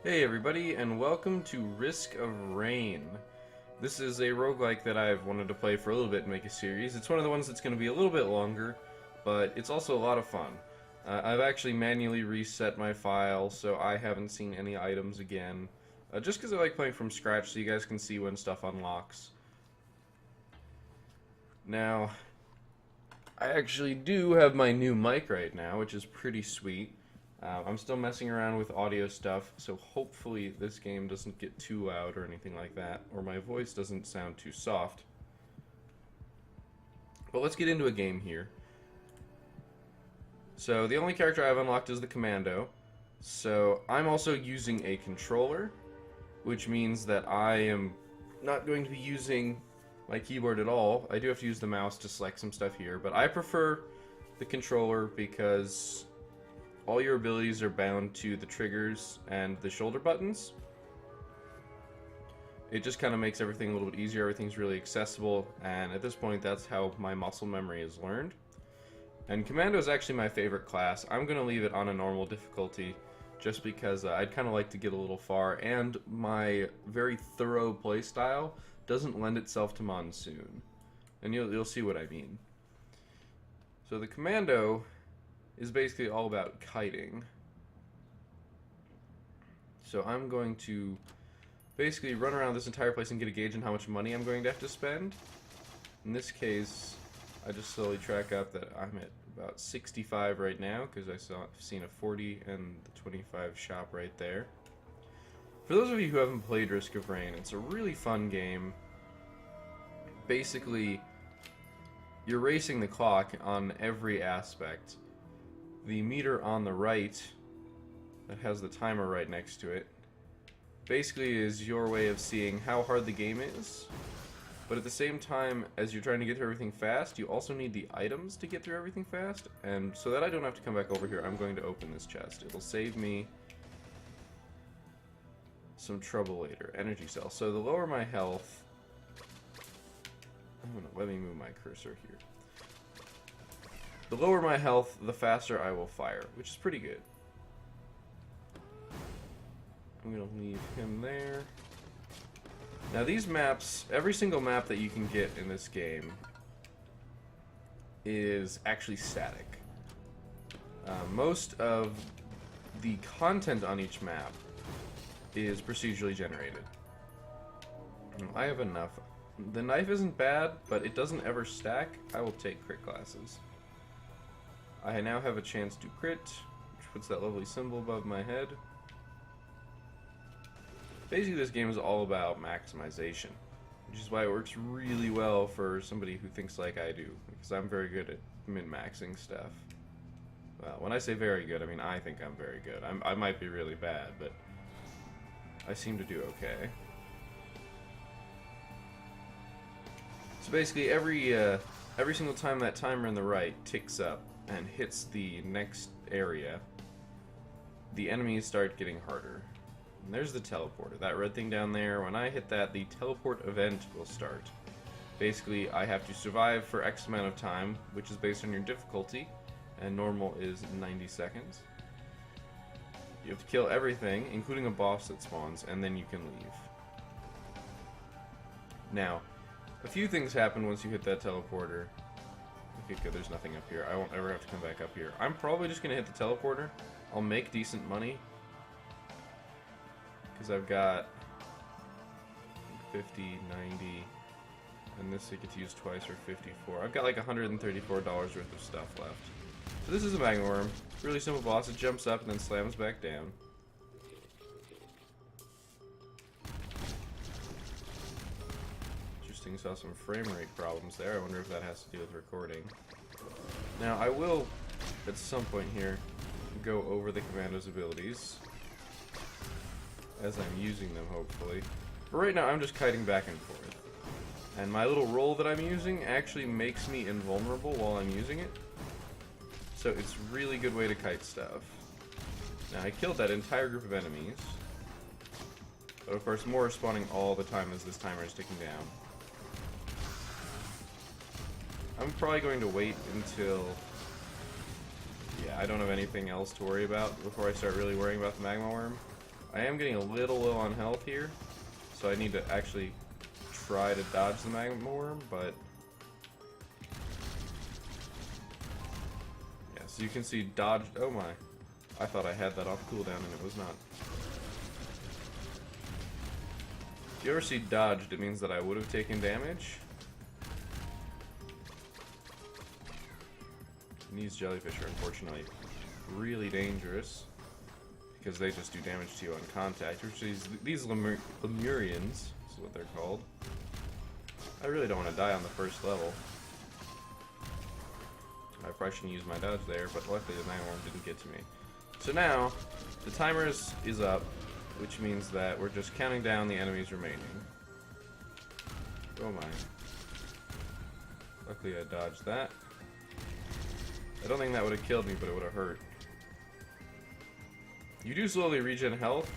Hey everybody, and welcome to Risk of Rain. This is a roguelike that I've wanted to play for a little bit and make a series. It's one of the ones that's going to be a little bit longer, but it's also a lot of fun. I've actually manually reset my file, so I haven't seen any items again. Just because I like playing from scratch so you guys can see when stuff unlocks. Now, I actually do have my new mic right now, which is pretty sweet. I'm still messing around with audio stuff, so hopefully this game doesn't get too loud or anything like that, or my voice doesn't sound too soft. But let's get into a game here. So the only character I've unlocked is the Commando, so I'm also using a controller, which means that I am not going to be using my keyboard at all. I do have to use the mouse to select some stuff here, but I prefer the controller because all your abilities are bound to the triggers and the shoulder buttons. It just kind of makes everything a little bit easier. Everything's really accessible, and at this point that's how my muscle memory is learned. And Commando is actually my favorite class. I'm going to leave it on a normal difficulty just because I'd kind of like to get a little far, and my very thorough playstyle doesn't lend itself to Monsoon. And you'll see what I mean. So the Commando is basically all about kiting. So I'm going to basically run around this entire place and get a gauge on how much money I'm going to have to spend. In this case, I just slowly track up that I'm at about 65 right now because I've seen a 40 and the 25 shop right there. For those of you who haven't played Risk of Rain, it's a really fun game. Basically, you're racing the clock on every aspect. The meter on the right, that has the timer right next to it, basically is your way of seeing how hard the game is. But at the same time, as you're trying to get through everything fast, you also need the items to get through everything fast. And so that I don't have to come back over here, I'm going to open this chest. It'll save me some trouble later. Energy cell. So the lower my health... let me move my cursor here. The lower my health, the faster I will fire, which is pretty good. I'm going to leave him there. Now these maps, every single map that you can get in this game is actually static. Most of the content on each map is procedurally generated. I have enough. The knife isn't bad, but it doesn't ever stack. I will take crit classes. I now have a chance to crit, which puts that lovely symbol above my head. Basically, this game is all about maximization, which is why it works really well for somebody who thinks like I do, because I'm very good at min-maxing stuff. Well, when I say very good, I mean I think I'm very good. I might be really bad, but I seem to do okay. So basically, every single time that timer on the right ticks up and hits the next area, the enemies start getting harder. And there's the teleporter. That red thing down there, when I hit that, the teleport event will start. Basically, I have to survive for X amount of time, which is based on your difficulty, and normal is 90 seconds. You have to kill everything, including a boss that spawns, and then you can leave. Now, a few things happen once you hit that teleporter. Okay, good, there's nothing up here. I won't ever have to come back up here. I'm probably just going to hit the teleporter. I'll make decent money. Because I've got 50, 90, and this I get to use twice for 54. I've got like $134 worth of stuff left. So this is a magma worm. Really simple boss. It jumps up and then slams back down. Interesting, saw some frame rate problems there. I wonder if that has to do with recording. Now I will, at some point here, go over the Commando's abilities as I'm using them, hopefully. But right now, I'm just kiting back and forth. And my little roll that I'm using actually makes me invulnerable while I'm using it. So it's a really good way to kite stuff. Now, I killed that entire group of enemies. But of course, more are spawning all the time as this timer is ticking down. I'm probably going to wait until... yeah, I don't have anything else to worry about before I start really worrying about the magma worm. I am getting a little low on health here, so I need to actually try to dodge the magma worm, but yeah, so you can see dodged. Oh my, I thought I had that off cooldown and it was not. If you ever see dodged, it means that I would have taken damage. And these jellyfish are unfortunately really dangerous because they just do damage to you on contact, which is these Lemurians is what they're called. I really don't want to die on the first level. I probably shouldn't use my dodge there, but luckily the magma worm didn't get to me. So now the timer is up, which means that we're just counting down the enemies remaining. Oh my. Luckily I dodged that. I don't think that would have killed me, but it would have hurt. You do slowly regen health.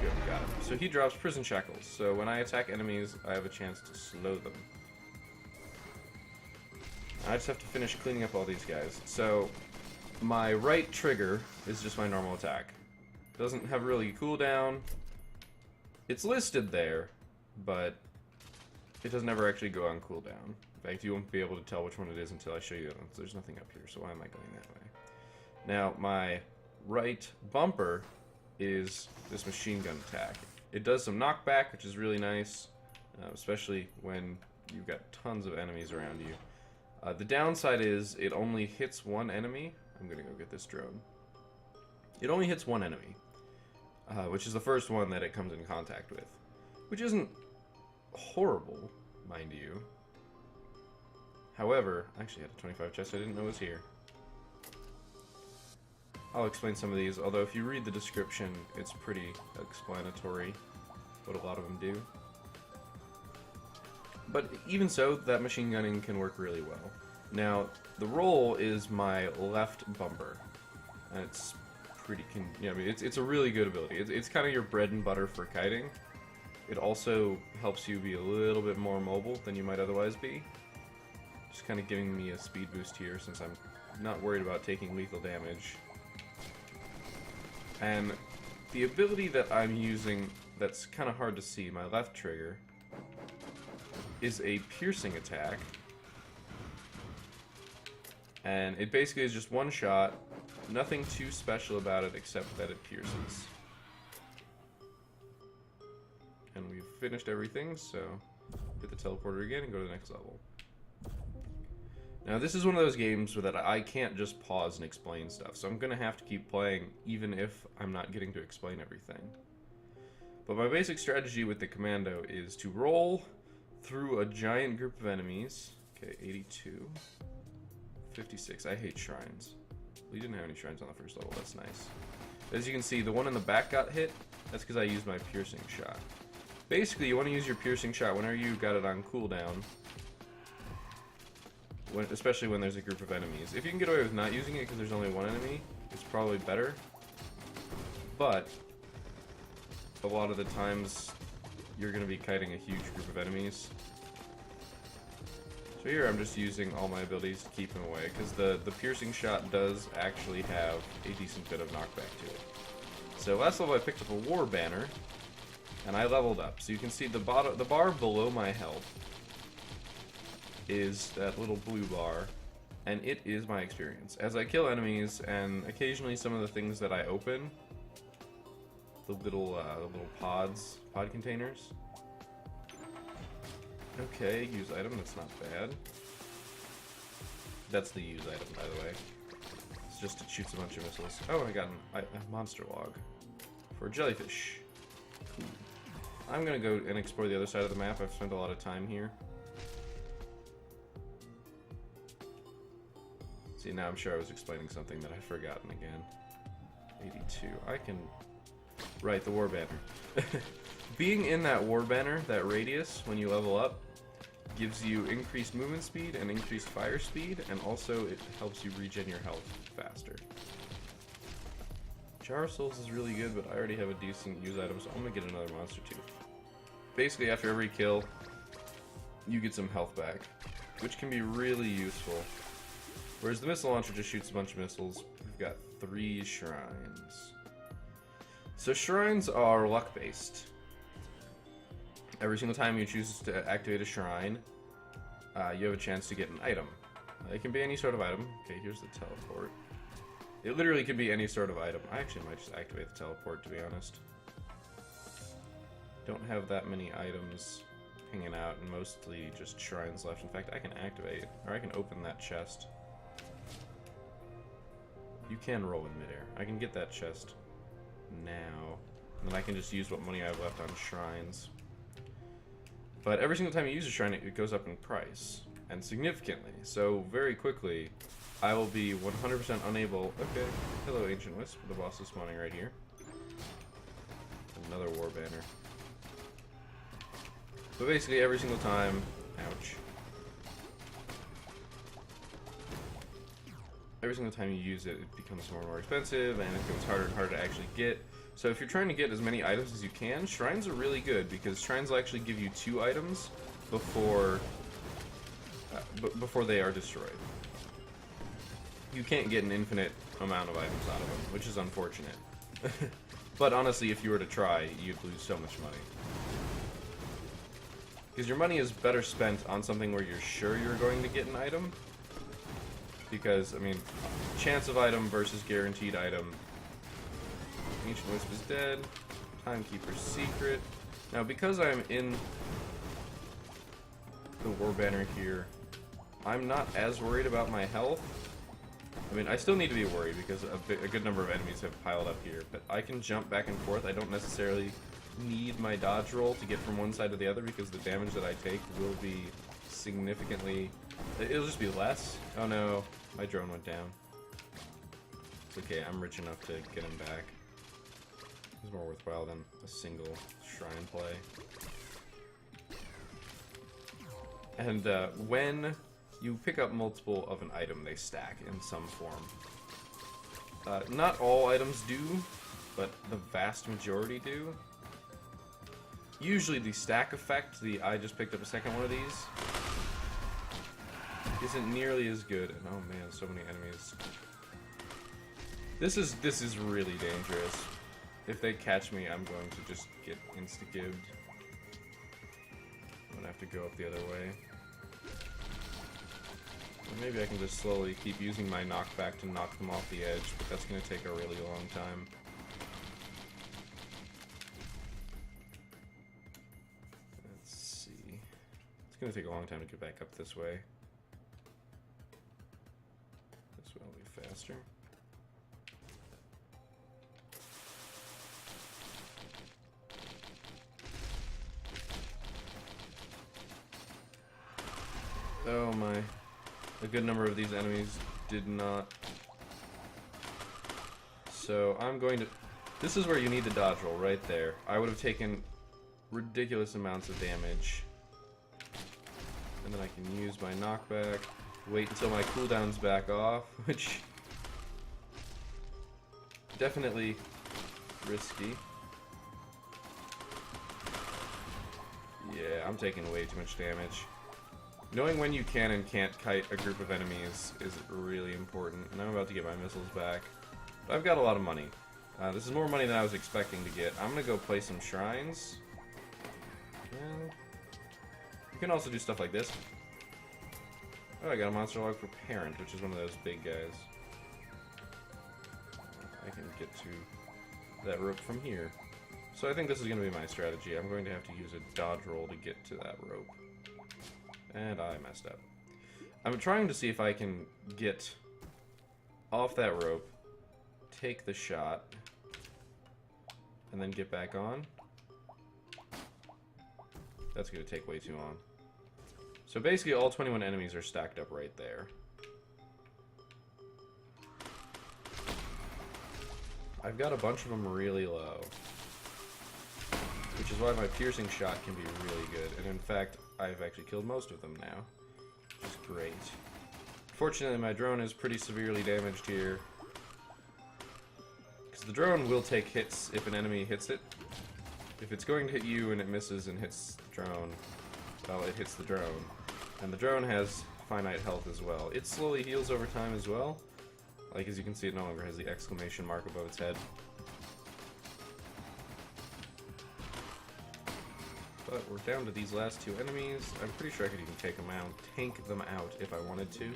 Good, got it. So he drops prison shackles. So when I attack enemies, I have a chance to slow them. I just have to finish cleaning up all these guys. So my right trigger is just my normal attack. Doesn't have really a cooldown. It's listed there, but it doesn't ever actually go on cooldown. In fact, you won't be able to tell which one it is until I show you. There's nothing up here, so why am I going that way? Now, my right bumper is this machine gun attack. It does some knockback, which is really nice, especially when you've got tons of enemies around you. The downside is it only hits one enemy. I'm gonna go get this drone. It only hits one enemy, which is the first one that it comes in contact with, which isn't horrible, mind you. However, I actually had a 25 chest I didn't know was here. I'll explain some of these, although if you read the description, it's pretty explanatory what a lot of them do. But even so, that machine gunning can work really well. Now, the roll is my left bumper, and it's pretty, I mean, it's a really good ability. It's kind of your bread and butter for kiting. It also helps you be a little bit more mobile than you might otherwise be. Just kind of giving me a speed boost here since I'm not worried about taking lethal damage. And the ability that I'm using that's kind of hard to see, my left trigger, is a piercing attack. And it basically is just one shot, nothing too special about it except that it pierces. And we've finished everything, so hit the teleporter again and go to the next level. Now this is one of those games where that I can't just pause and explain stuff, so I'm gonna have to keep playing even if I'm not getting to explain everything. But my basic strategy with the commando is to roll through a giant group of enemies. Okay, 82. 56. I hate shrines. We didn't have any shrines on the first level, that's nice. As you can see, the one in the back got hit. That's because I used my piercing shot. Basically, you want to use your piercing shot whenever you got it on cooldown. Especially when there's a group of enemies. If you can get away with not using it because there's only one enemy, it's probably better. But a lot of the times you're going to be kiting a huge group of enemies. So here I'm just using all my abilities to keep them away because the piercing shot does actually have a decent bit of knockback to it. So last level I picked up a war banner and I leveled up. So you can see the bar below my health is that little blue bar, and it is my experience. As I kill enemies, and occasionally some of the things that I open, the little pod containers. Okay, use item, that's not bad. That's the use item, by the way. It's just, it shoots a bunch of missiles. Oh, I got a monster log for jellyfish. Cool. I'm gonna go and explore the other side of the map. I've spent a lot of time here. See, now I'm sure I was explaining something that I've forgotten again. 82. I can... Right, the war banner. Being in that war banner, that radius, when you level up, gives you increased movement speed and increased fire speed, and also it helps you regen your health faster. Jar of Souls is really good, but I already have a decent use item, so I'm gonna get another monster tooth. Basically, after every kill, you get some health back, which can be really useful. Whereas the missile launcher just shoots a bunch of missiles. We've got 3 shrines. So shrines are luck-based. Every single time you choose to activate a shrine, you have a chance to get an item. It can be any sort of item. Okay, here's the teleport. It literally could be any sort of item. I actually might just activate the teleport, to be honest. Don't have that many items hanging out, and mostly just shrines left. In fact, I can activate, or I can open that chest. You can roll in midair. I can get that chest now, and then I can just use what money I have left on shrines. But every single time you use a shrine, it goes up in price, and significantly. So very quickly, I will be 100% unable. Okay, hello, Ancient Wisp. The boss is spawning right here. Another war banner. But basically, every single time, ouch. Every single time you use it, it becomes more and more expensive, and it becomes harder and harder to actually get. So if you're trying to get as many items as you can, shrines are really good, because shrines will actually give you 2 items before they are destroyed. You can't get an infinite amount of items out of them, which is unfortunate. But honestly, if you were to try, you'd lose so much money. Because your money is better spent on something where you're sure you're going to get an item. Because, I mean, chance of item versus guaranteed item. Ancient Wisp is dead. Timekeeper's secret. Now, because I'm in the war banner here, I'm not as worried about my health. I mean, I still need to be worried because a good number of enemies have piled up here, but I can jump back and forth. I don't necessarily need my dodge roll to get from one side to the other because the damage that I take will be significantly... It'll just be less. Oh no, my drone went down. It's okay, I'm rich enough to get him back. It's more worthwhile than a single shrine play. And when you pick up multiple of an item, they stack in some form. Not all items do, but the vast majority do. Usually the stack effect, I just picked up a second one of these, isn't nearly as good. And oh man, so many enemies. This is really dangerous. If they catch me, I'm going to just get insta-gibbed. I'm gonna have to go up the other way. Or maybe I can just slowly keep using my knockback to knock them off the edge, but that's gonna take a really long time. Let's see. It's gonna take a long time to get back up this way. This way will be faster. Oh my. A good number of these enemies did not. So I'm going to... This is where you need the dodge roll, right there. I would have taken ridiculous amounts of damage. And then I can use my knockback. Wait until my cooldown's back off, which... definitely risky. Yeah, I'm taking way too much damage. Knowing when you can and can't kite a group of enemies is really important, and I'm about to get my missiles back. But I've got a lot of money. This is more money than I was expecting to get. I'm gonna go play some shrines. Well, you can also do stuff like this. Oh, I got a monster log for Parent, which is one of those big guys. I can get to that rope from here. So I think this is gonna be my strategy. I'm going to have to use a dodge roll to get to that rope. And I messed up. I'm trying to see if I can get off that rope, take the shot, and then get back on. That's going to take way too long. So basically all 21 enemies are stacked up right there. I've got a bunch of them really low, which is why my piercing shot can be really good. And in fact, I've actually killed most of them now, which is great. Fortunately, my drone is pretty severely damaged here, because the drone will take hits if an enemy hits it. If it's going to hit you and it misses and hits the drone, well, it hits the drone. And the drone has finite health as well. It slowly heals over time as well. Like, as you can see, it no longer has the exclamation mark above its head. But we're down to these last two enemies. I'm pretty sure I could even tank them out if I wanted to.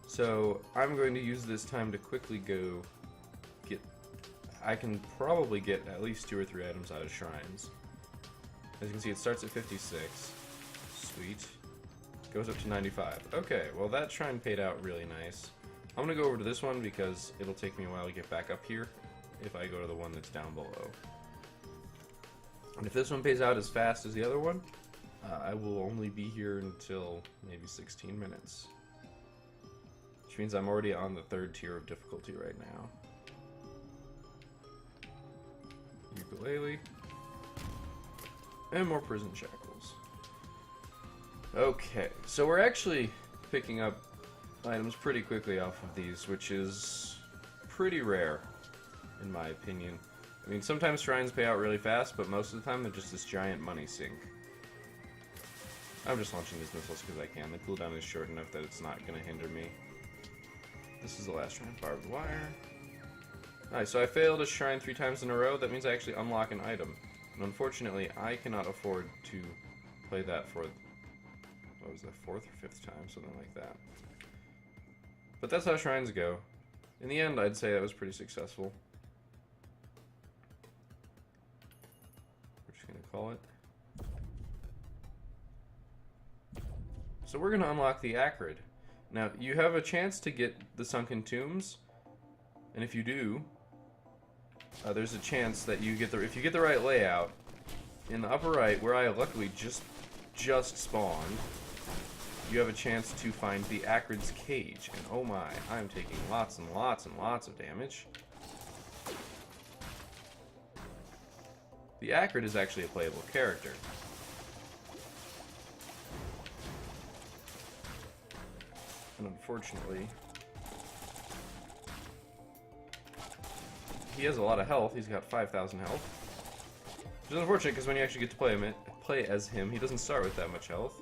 So I'm going to use this time to quickly go get... I can probably get at least 2 or 3 items out of shrines. As you can see, it starts at 56. Sweet. Goes up to 95. Okay, well that shrine paid out really nice. I'm gonna go over to this one because it'll take me a while to get back up here if I go to the one that's down below. And if this one pays out as fast as the other one, I will only be here until maybe 16 minutes. Which means I'm already on the 3rd tier of difficulty right now. Ukulele. And more prison shackles. Okay, so we're actually picking up items pretty quickly off of these, which is pretty rare, in my opinion. I mean, sometimes shrines pay out really fast, but most of the time they're just this giant money sink. I'm just launching these missiles because I can. The cooldown is short enough that it's not going to hinder me. This is the last shrine, barbed wire. Alright, so I failed a shrine 3 times in a row. That means I actually unlock an item. And unfortunately, I cannot afford to play that for, what was that, 4th or 5th time? Something like that. But that's how shrines go. In the end, I'd say that was pretty successful. We're just going to call it. So we're going to unlock the Acrid. Now, you have a chance to get the Sunken Tombs, and if you do, there's a chance that you get if you get the right layout, in the upper right, where I luckily just spawned, you have a chance to find the Acrid's cage, and oh my, I'm taking lots and lots and lots of damage. The Acrid is actually a playable character. And unfortunately, he has a lot of health. He's got 5,000 health. Which is unfortunate because when you actually get to play as him, he doesn't start with that much health.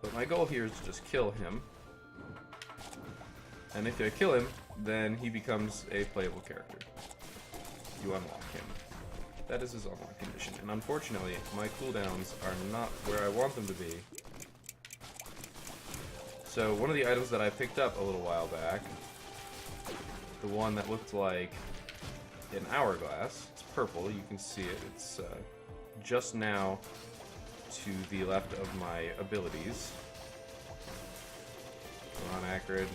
But my goal here is to just kill him. And if I kill him, then he becomes a playable character. You unlock him. That is his unlock condition. And unfortunately, my cooldowns are not where I want them to be. So one of the items that I picked up a little while back, the one that looked like an hourglass, it's purple, you can see it, it's just now to the left of my abilities. Come on, Acrid.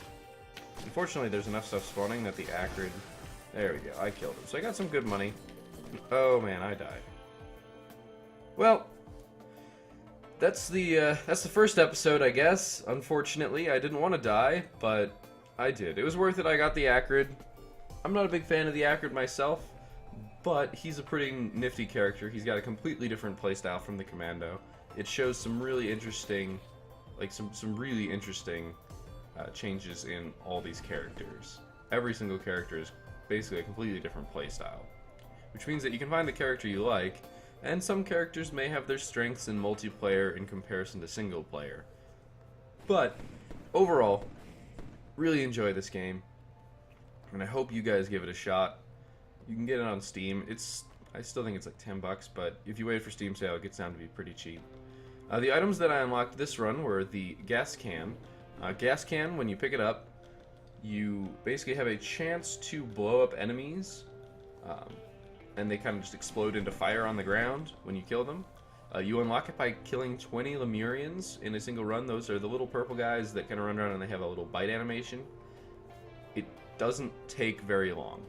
Unfortunately, there's enough stuff spawning that the Acrid... There we go, I killed him. So I got some good money. Oh man, I died. Well, that's the first episode, I guess. Unfortunately, I didn't want to die, but I did. It was worth it. I got the Acrid. I'm not a big fan of the Acrid myself, but he's a pretty nifty character. He's got a completely different playstyle from the Commando. It shows some really interesting, like some really interesting changes in all these characters. Every single character is basically a completely different playstyle, which means that you can find the character you like. And some characters may have their strengths in multiplayer in comparison to single player. But, overall, really enjoy this game. And I hope you guys give it a shot. You can get it on Steam. I still think it's like $10, but if you wait for Steam sale, it gets down to be pretty cheap. The items that I unlocked this run were the gas can. Gas can, when you pick it up, you basically have a chance to blow up enemies. And they kind of just explode into fire on the ground when you kill them. You unlock it by killing 20 Lemurians in a single run. Those are the little purple guys that kind of run around and they have a little bite animation. It doesn't take very long.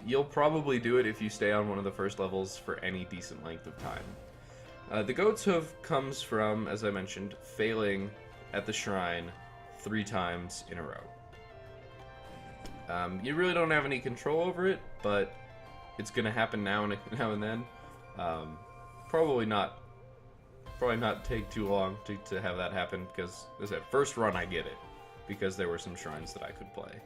You'll probably do it if you stay on one of the first levels for any decent length of time. The goat's hoof comes from, as I mentioned, failing at the shrine 3 times in a row. You really don't have any control over it, but it's gonna happen now and then. Probably not take too long to have that happen because, as I said, first run I get it because there were some shrines that I could play.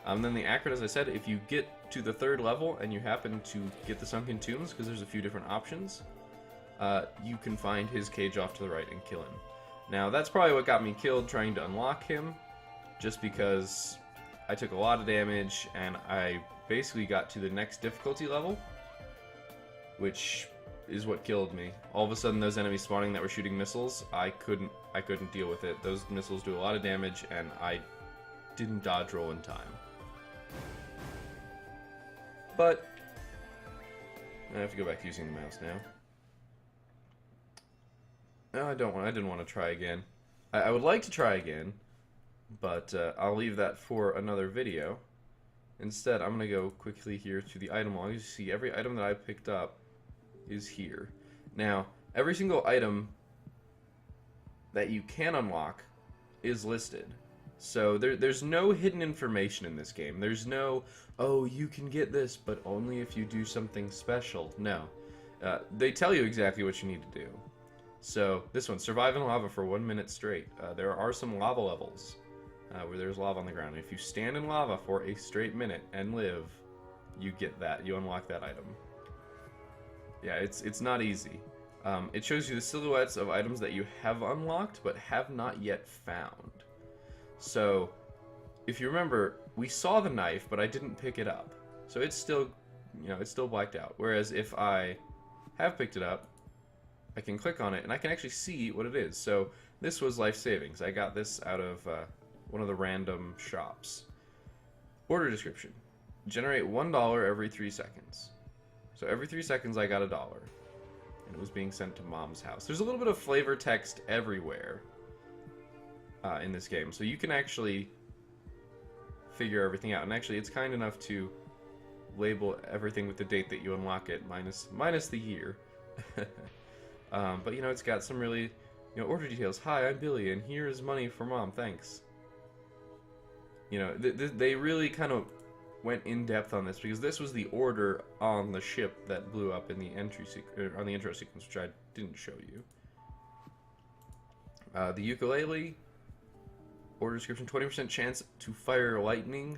Then the Acrid, as I said, if you get to the 3rd level and you happen to get the Sunken Tombs, because there's a few different options, you can find his cage off to the right and kill him. Now that's probably what got me killed trying to unlock him, just because I took a lot of damage and I basically got to the next difficulty level which is what killed me. All of a sudden, those enemies spawning that were shooting missiles, I couldn't deal with it. Those missiles do a lot of damage, and I didn't dodge roll in time. But I have to go back to using the mouse now. No, I didn't want to try again. I would like to try again, but I'll leave that for another video. Instead, I'm gonna go quickly here to the item log. You see, every item that I picked up is here. Now, every single item that you can unlock is listed. So there's no hidden information in this game. There's no, oh, you can get this, but only if you do something special. No. They tell you exactly what you need to do. So, this one, survive in lava for 1 minute straight. There are some lava levels where there's lava on the ground. If you stand in lava for a straight minute and live, you get that. You unlock that item. Yeah, it's not easy. It shows you the silhouettes of items that you have unlocked, but have not yet found. So, if you remember, we saw the knife, but I didn't pick it up. So it's still, it's still blacked out. Whereas if I have picked it up, I can click on it, and I can actually see what it is. So this was life savings. I got this out of one of the random shops. Order description. Generate $1 every 3 seconds. So every 3 seconds I got $1. And it was being sent to Mom's house. There's a little bit of flavor text everywhere in this game. So you can actually figure everything out. And actually, it's kind enough to label everything with the date that you unlock it, minus the year. But, it's got some really, order details. Hi, I'm Billy, and here is money for Mom, thanks. They really kind of went in depth on this, because this was the order on the ship that blew up in the on the intro sequence, which I didn't show you. The ukulele, order description, 20% chance to fire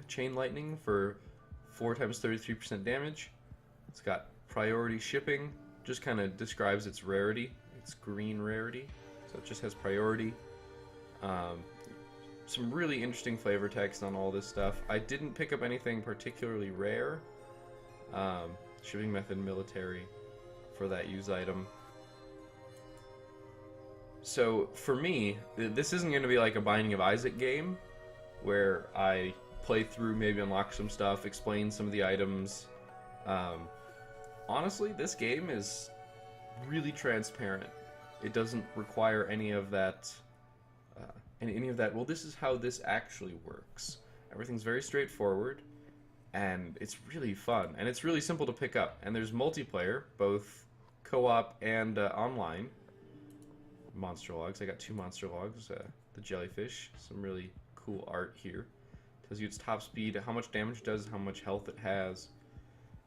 chain lightning for 4 times 33% damage. It's got priority shipping, just kind of describes its rarity. It's green rarity, so it just has priority. Some really interesting flavor text on all this stuff. I didn't pick up anything particularly rare. Shipping method military for that use item. So for me, this isn't going to be like a Binding of Isaac game where I play through, maybe unlock some stuff, explain some of the items. Honestly, this game is really transparent. It doesn't require any of that, well, this is how this actually works. Everything's very straightforward, and it's really fun, and it's really simple to pick up. And there's multiplayer, both co-op and online. Monster logs. I got 2 monster logs. The jellyfish. Some really cool art here. Tells you its top speed, how much damage it does, how much health it has.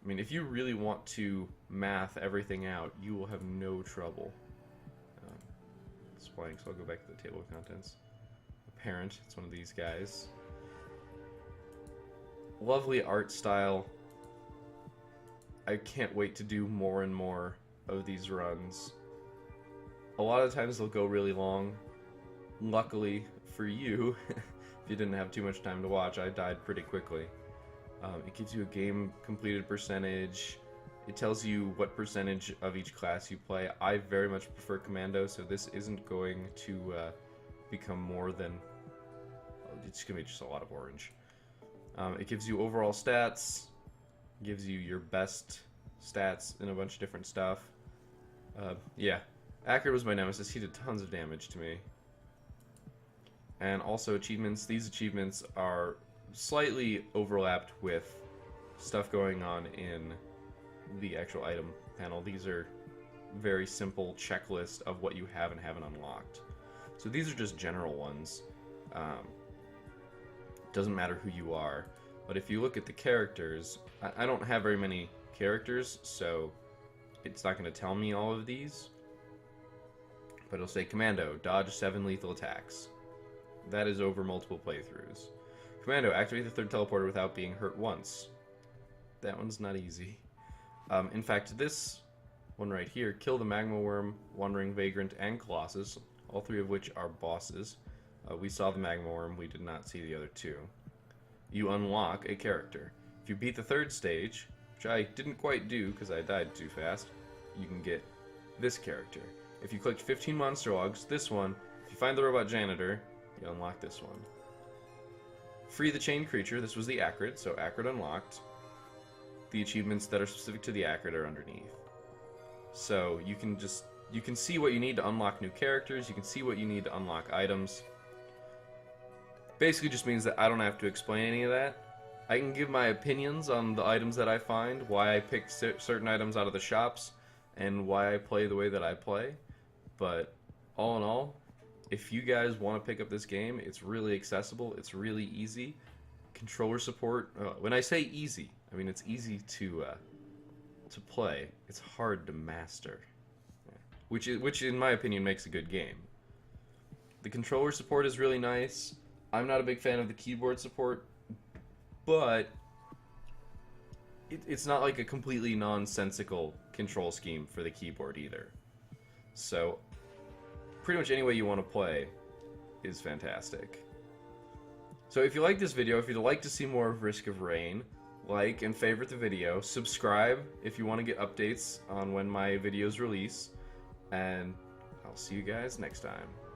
I mean, if you really want to math everything out, you will have no trouble. It's blank, so I'll go back to the table of contents. Apparent, it's one of these guys. Lovely art style. I can't wait to do more and more of these runs. A lot of times they'll go really long. Luckily for you, if you didn't have too much time to watch, I died pretty quickly. It gives you a game completed percentage. It tells you what percentage of each class you play. I very much prefer Commando, so this isn't going to become more than... It's going to be just a lot of orange. It gives you overall stats. Gives you your best stats in a bunch of different stuff. Yeah. Ackard was my nemesis. He did tons of damage to me. And also achievements. These achievements are slightly overlapped with stuff going on in the actual item panel. These are very simple checklist of what you have and haven't unlocked. So these are just general ones. Doesn't matter who you are. But if you look at the characters, I don't have very many characters, so it's not going to tell me all of these. But it'll say Commando, dodge 7 lethal attacks. That is over multiple playthroughs. Commando, activate the 3rd teleporter without being hurt once. That one's not easy. In fact, this one right here, kill the Magma Worm, Wandering Vagrant, and Colossus, all 3 of which are bosses. We saw the Magma Worm, we did not see the other 2. You unlock a character. If you beat the 3rd stage, which I didn't quite do because I died too fast, you can get this character. If you collect 15 monster logs, this one. If you find the robot janitor, you unlock this one. Free the chained creature. This was the Acrid, so Acrid unlocked. The achievements that are specific to the Acrid are underneath. So you can see what you need to unlock new characters. You can see what you need to unlock items. Basically just means that I don't have to explain any of that. I can give my opinions on the items that I find, why I pick certain items out of the shops, and why I play the way that I play. But all in all, if you guys want to pick up this game, it's really accessible, it's really easy. Controller support, when I say easy, I mean it's easy to play. It's hard to master, which in my opinion makes a good game. The controller support is really nice. I'm not a big fan of the keyboard support, but it's not like a completely nonsensical control scheme for the keyboard either. So pretty much any way you want to play is fantastic. So if you like this video, if you'd like to see more of Risk of Rain, like and favorite the video, subscribe if you want to get updates on when my videos release, and I'll see you guys next time.